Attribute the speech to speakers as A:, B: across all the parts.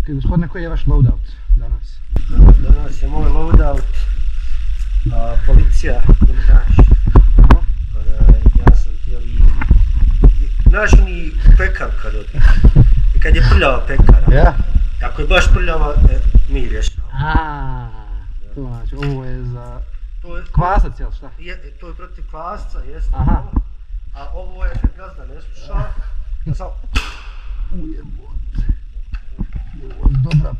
A: Gospodine, koji je vaš loadout danas?
B: Danas je moj loadout policija komentariš. Ja sam htjeli... Znaš oni pekar kad odi? I kad je prljava pekara.
A: Ja?
B: Ako je baš prljava, mi rješava.
A: To znači, ovo je za kvasac, jel šta?
B: To je protiv kvasca, jeste.
A: Aha.
B: A ovo je kad gazda ne sluša.
A: Ujebote. Dobra.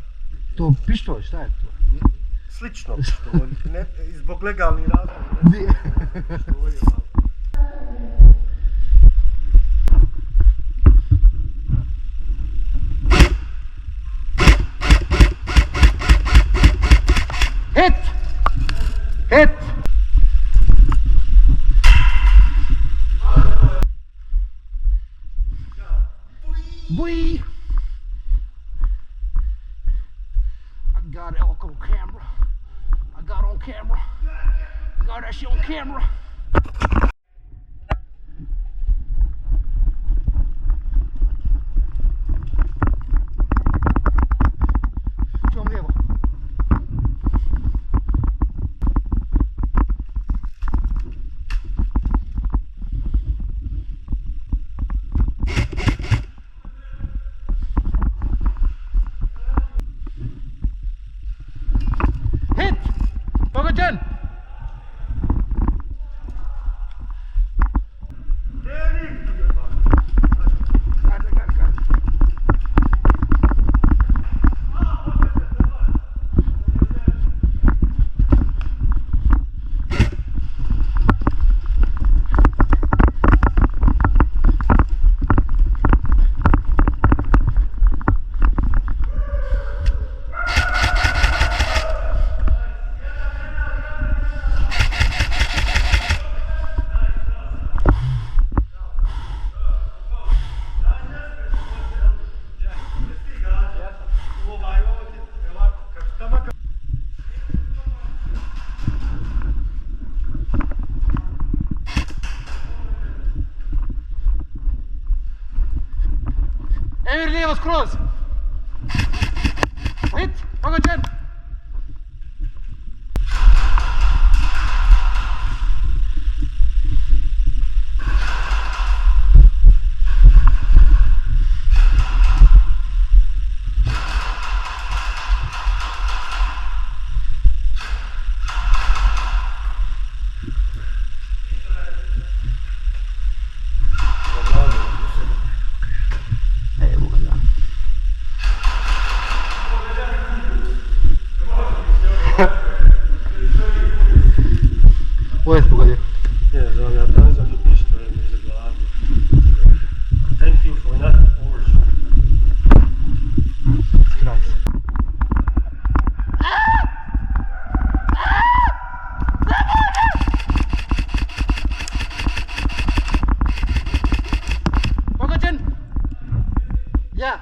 A: To pištolj, šta je to?
B: Slično pištolj, zbog legalnih razloga.
A: Hit! Hit! Boy! I got it all on camera. I got on camera. Got that shit on camera. Čuvam lijevo. Pogođen! Emir lijevo skroz! Hit! Pogođen! Ovo je pogodio.
B: Ja tam sam tu pištolj mi za glavu. Thank you for that overshot.
A: Kraj. Pogođen! Ja!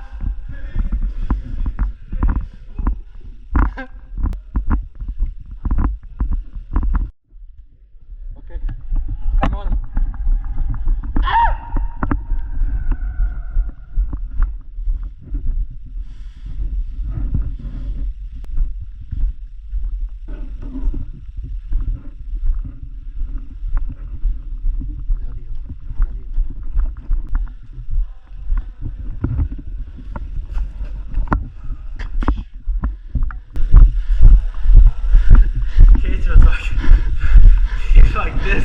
B: Like this.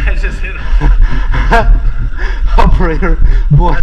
B: I just hit him.
A: Operator boy.